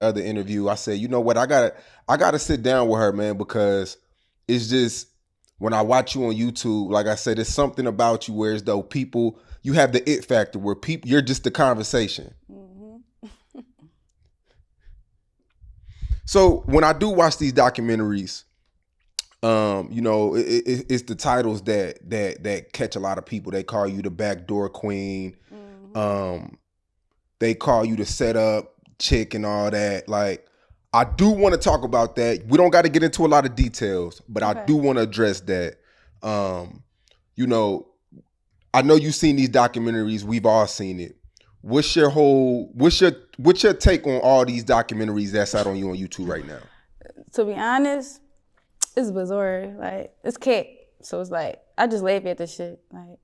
other interview, I said, you know what, I gotta sit down with her, man, because it's just when I watch you on YouTube, like I said, it's something about you where as though people, you have the it factor where people, you're just the conversation. So when I do watch these documentaries, it's the titles that catch a lot of people. They call you the backdoor queen. They call you the setup chick and all that. Like, I do want to talk about that. We don't got to get into a lot of details, but okay. I do want to address that. I know you've seen these documentaries. We've all seen it. What's your take on all these documentaries that's out on you on YouTube right now? To be honest, it's bizarre. Like, it's cat. So it's like, I just laugh at this shit. Like,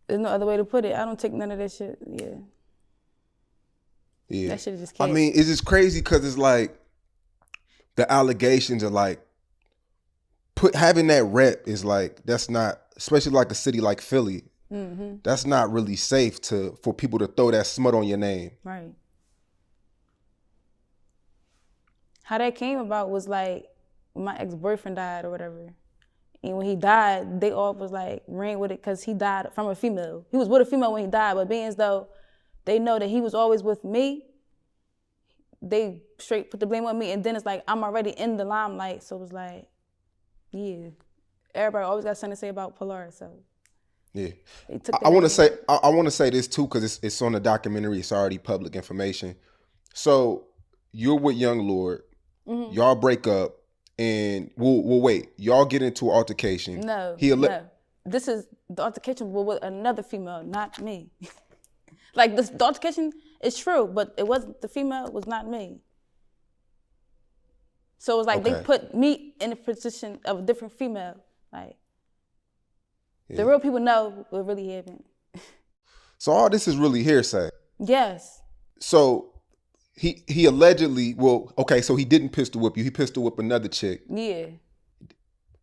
there's no other way to put it. I don't take none of that shit. Yeah. That shit is just cat. I mean, it's just crazy because it's like, the allegations are like, having that rep is like, that's not, especially like a city like Philly, that's not really safe for people to throw that smut on your name. Right. How that came about was like, my ex-boyfriend died or whatever. And when he died, they all was like, ran with it because he died from a female. He was with a female when he died, but being as though they know that he was always with me, they straight put the blame on me. And then it's like, I'm already in the limelight. So it was like, yeah. Everybody always got something to say about Pilar, so. Yeah. I want to say this too, because it's on the documentary. It's already public information. So you're with Young Lord. Y'all break up. And we'll wait. Y'all get into an altercation. No. This is the altercation with another female, not me. Like, the altercation is true, but the female was not me. So it was like They put me in a position of a different female. Like, the real people know what really happened. So all this is really hearsay. Yes. So he allegedly, so he didn't pistol whip you. He pistol whip another chick. Yeah.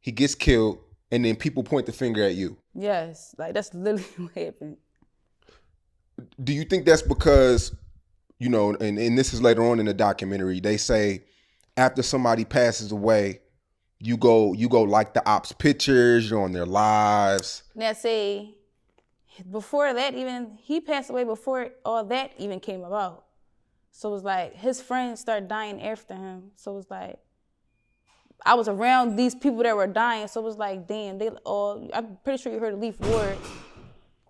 He gets killed, and then people point the finger at you. Yes, like that's literally what happened. Do you think that's because, and this is later on in the documentary, they say after somebody passes away, you go like the ops pictures, you're on their lives. Now see, before that even, he passed away before all that even came about. So it was like, his friends started dying after him. So it was like, I was around these people that were dying. So it was like, damn, I'm pretty sure you heard of Leaf Ward.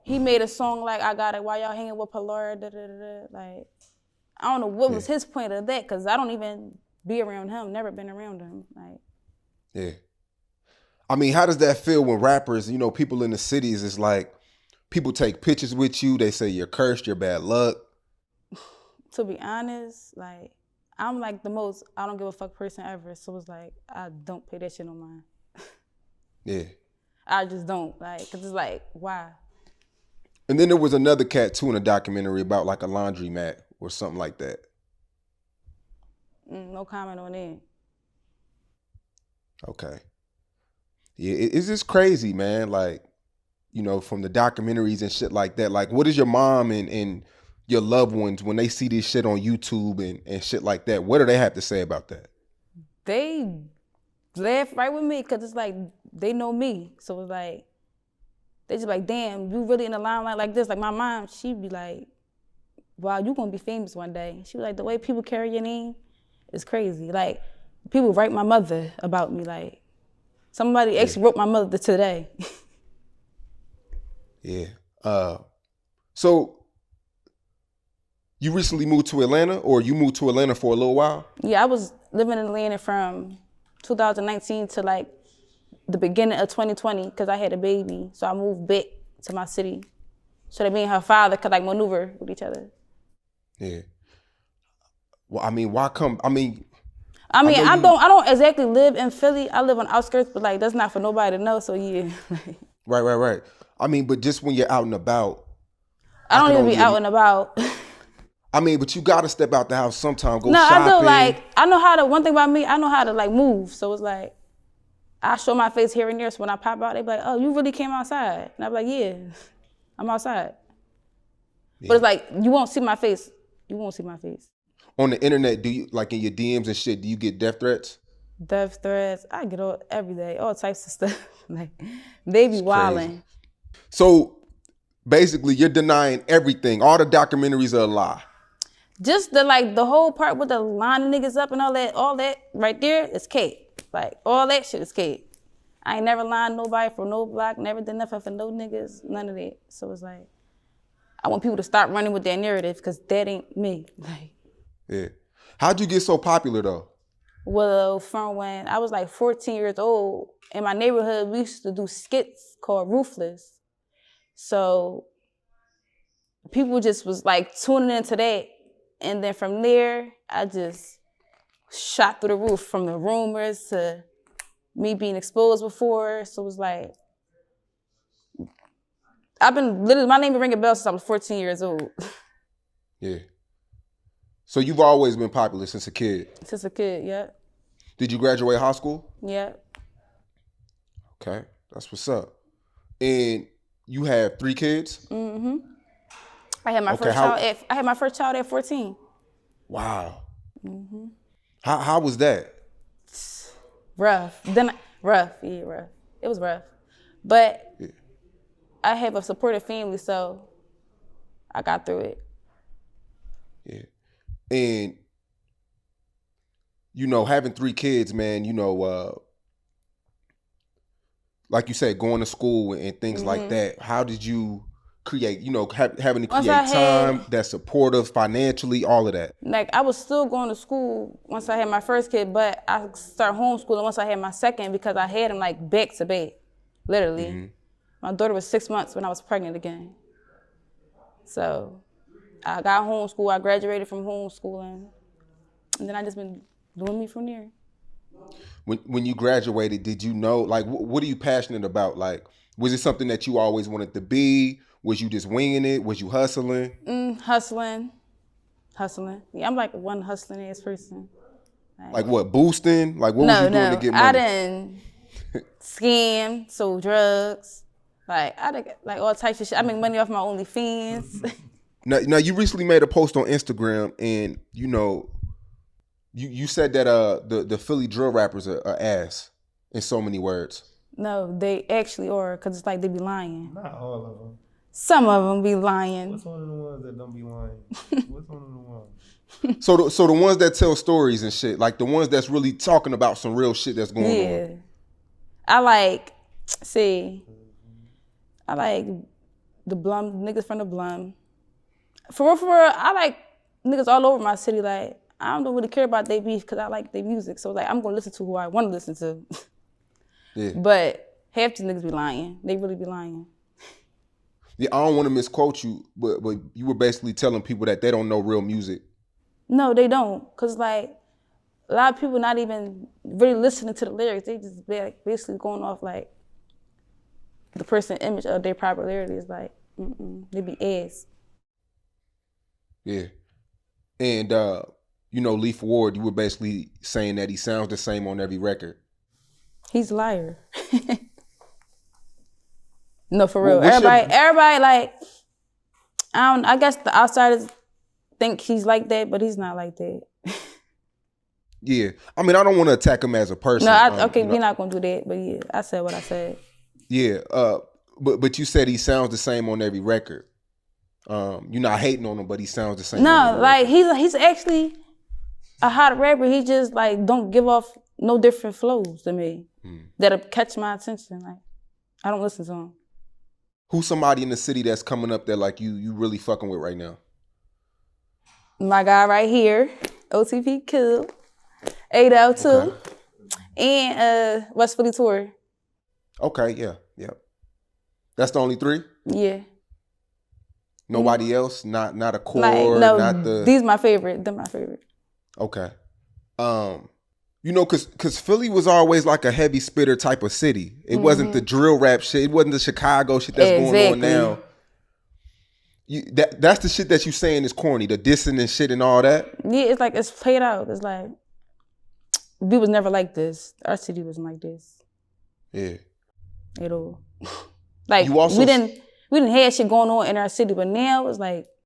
He made a song like, I got it, why y'all hanging with Pilar, da da da. Like, I don't know what was his point of that, because I don't even be around him, never been around him. Like, yeah. I mean, how does that feel when rappers, people in the cities, it's like, people take pictures with you, they say you're cursed, you're bad luck. To be honest, like, I'm like the most I don't give a fuck person ever. So it's like, I don't pay that shit on mine. Yeah. I just don't, like, because it's like, why? And then there was another cat too in a documentary about like a laundromat or something like that. No comment on it. Okay. Yeah, it's just crazy, man. Like, from the documentaries and shit like that. Like, what is your mom and your loved ones, when they see this shit on YouTube and shit like that, what do they have to say about that? They laugh right with me, because it's like, they know me. So it's like, they just like, damn, you really in the limelight like this? Like, my mom, she'd be like, wow, you gonna be famous one day. She was like, the way people carry your name is crazy. Like, people write my mother about me. Like, somebody actually wrote my mother today. Yeah. So, you recently moved to Atlanta, or you moved to Atlanta for a little while? Yeah, I was living in Atlanta from 2019 to like the beginning of 2020, because I had a baby. So I moved back to my city so that me and her father could like maneuver with each other. Yeah. Well, I mean, why come? I don't exactly live in Philly. I live on the outskirts, but like, that's not for nobody to know. So yeah. Right. I mean, but just when you're out and about. I don't even be out and about. I mean, but you gotta step out the house sometime, go shopping. No, I do, like, I know how to, one thing about me, I know how to like move. So it's like, I show my face here and there, so when I pop out, they be like, oh, you really came outside? And I be like, yeah, I'm outside. Yeah. But it's like, you won't see my face You won't see my face. On the internet, do you, like in your DMs and shit, do you get death threats? Death threats. I get all every day, all types of stuff. Like, they be wilding. So basically, you're denying everything. All the documentaries are a lie. Just the whole part with the lining niggas up and all that right there is cake. Like, all that shit is cake. I ain't never lined nobody for no block, never did nothing for no niggas, none of that. So it's like, I want people to stop running with their narrative because that ain't me. Like, yeah. How'd you get so popular though? Well, from when I was like 14 years old, in my neighborhood, we used to do skits called Roofless. So people just was like tuning into that. And then from there, I just shot through the roof from the rumors to me being exposed before. So it was like, I've been literally, my name been ringing bells since I was 14 years old. Yeah. So you've always been popular since a kid? Since a kid, yeah. Did you graduate high school? Yeah. Okay, that's what's up. And you have 3 kids? Mm-hmm. I had my first child at 14. Wow. Mm-hmm. How was that? Rough. Rough. It was rough. But yeah. I have a supportive family, so I got through it. Yeah. And, you know, having 3 kids, man, you know, like you said, going to school and things mm-hmm. like that, how did you create, you know, having to create time that's supportive financially, all of that? Like, I was still going to school once I had my first kid, but I started homeschooling once I had my second because I had him like back to back, literally. Mm-hmm. My daughter was 6 months when I was pregnant again. So I got homeschooled, I graduated from homeschooling, and then I just been doing me from there. When you graduated, did you know, like, what are you passionate about? Like, was it something that you always wanted to be? Was you just winging it? Was you hustling? Hustling. Yeah, I'm like one hustling ass person. Like what, boosting? Like what was you doing to get money? I didn't scam, sold drugs. Like, I did like all types of shit. I make money off my OnlyFans. Now you recently made a post on Instagram and, you know, you said that the Philly drill rappers are ass in so many words. No, they actually are, because it's like they be lying. Not all of them. Some of them be lying. What's one of the ones that don't be lying? What's one of the ones? So the ones that tell stories and shit, like the ones that's really talking about some real shit that's going on. Yeah. I like the Blum, niggas from the Blum. For real, I like niggas all over my city. Like, I don't really care about their beef because I like their music. So, like, I'm going to listen to who I want to listen to. Yeah. But half these niggas be lying. They really be lying. Yeah, I don't want to misquote you, but you were basically telling people that they don't know real music. No, they don't. Because, like, a lot of people not even really listening to the lyrics. They just be like, basically going off, like, the person image of their popularity is like, they be ass. Yeah. And, you know, Leaf Ward, you were basically saying that he sounds the same on every record. He's a liar. No, for real. Everybody like, I guess the outsiders think he's like that, but he's not like that. Yeah. I mean, I don't want to attack him as a person. No, we're not going to do that, but yeah, I said what I said. Yeah. But you said he sounds the same on every record. You're not hating on him, but he sounds the same. No, like he's actually a hot rapper. He just like don't give off no different flows to me that'll catch my attention. Like, I don't listen to him. Who's somebody in the city that's coming up that like you really fucking with right now? My guy right here, OTP Kill, 802, okay. And West Philly Tour. Okay, yeah. That's the only 3? Yeah. Nobody else? Not a core? Like, no, not the... These my favorite. They're my favorite. Okay. You know, cause Philly was always like a heavy spitter type of city. It wasn't the drill rap shit. It wasn't the Chicago shit that's going on now. That's the shit that you saying is corny, the dissing and shit and all that. Yeah, it's like, it's played out. It's like, we was never like this. Our city wasn't like this. Yeah. At all. Like, we didn't have shit going on in our city, but now it's like,